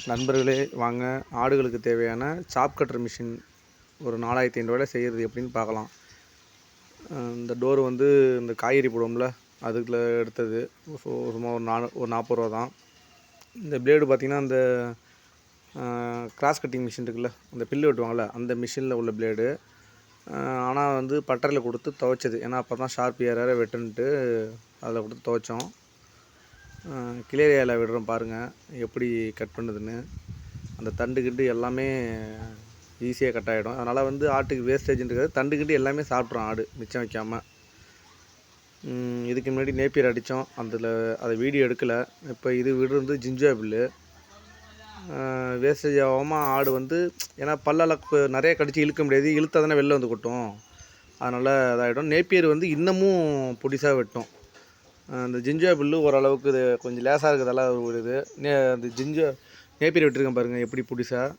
நண்பர்களே வாங்க, ஆடுகளுக்கு தேவையான சாப் கட்டர் மிஷின் ஒரு 4500 செய்கிறது எப்படின்னு பார்க்கலாம். இந்த டோர் வந்து இந்த காய்கறி போடுவோம்ல, அதுக்குள்ள எடுத்தது. சும்மா ஒரு 40 ரூபா தான். இந்த பிளேடு பார்த்திங்கன்னா அந்த கிராஸ் கட்டிங் மிஷின் இருக்குல்ல, அந்த பில்லு வெட்டுவாங்கள்ல, அந்த மிஷினில் உள்ள பிளேடு. ஆனால் வந்து பட்டறையில் கொடுத்து துவைச்சது. ஏன்னா அப்போ தான் ஷார்ப் ஏற வெட்டுன்ட்டு அதில் கொடுத்து துவைச்சோம். கிளியர் ஏரியாவில் விடுறோம் பாருங்கள் எப்படி கட் பண்ணுதுன்னு. அந்த தண்டுக்கிட்டு எல்லாமே ஈஸியாக கட் ஆகிடும். அதனால் வந்து ஆட்டுக்கு வேஸ்டேஜ்ன்றது தண்டுக்கிட்டு எல்லாமே சாப்பிட்றோம் ஆடு மிச்சம் வைக்காமல். இதுக்கு முன்னாடி நேப்பியர் அடித்தோம், அதில் அதை வீடியோ எடுக்கலை. இப்போ இது விடுறது ஜிஞ்சா பில்லு. வேஸ்டேஜ் ஆகாமல் ஆடு வந்து, ஏன்னா பல்லால் நிறைய கடித்து இழுக்க முடியாது, இழுத்தா தானே வெளில வந்து கொட்டும். அதனால் இதாகிடும். நேப்பியர் வந்து இன்னமும் பொடிசாக வெட்டும். அந்த ஜிஞ்சா பில்லு ஓரளவுக்கு இது கொஞ்சம் லேசாக இருக்கிறதால விடுது. அந்த நேப்பியர் வெட்டிருக்கேன் பாருங்கள் எப்படி புடிசாக.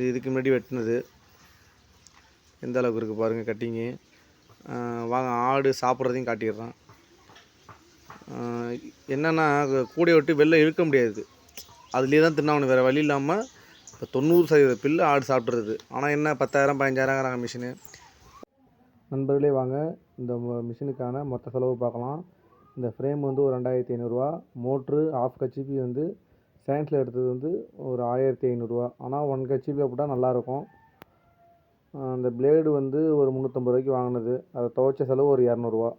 இதுக்கு முன்னாடி வெட்டினது எந்த அளவுக்கு இருக்குது பாருங்கள் கட்டிங்கு. வாங்க ஆடு சாப்பிட்றதையும் காட்டிடுறேன். என்னென்னா கூடையை விட்டு வெளில இழுக்க முடியாது, அதுலேயே தான் தின்னாகணும், வேறு வழி இல்லாமல். இப்போ 90% பில்லு ஆடு சாப்பிட்றது. ஆனால் என்ன 10,000 15,000ங்கிறாங்க மிஷினு. நண்பர்களே வாங்க, இந்த மிஷினுக்கான மொத்த செலவு பார்க்கலாம். இந்த ஃப்ரேம் வந்து ஒரு 2500 மோட்ரு ஆஃப் கச்சிபி வந்து சயின்ஸில் எடுத்தது வந்து ஒரு 1500. ஆனால் 1 கச்சிபியில் போட்டால் நல்லாயிருக்கும். அந்த பிளேடு வந்து ஒரு 350 வாங்கினது. அதை துவைச்ச செலவு ஒரு 200.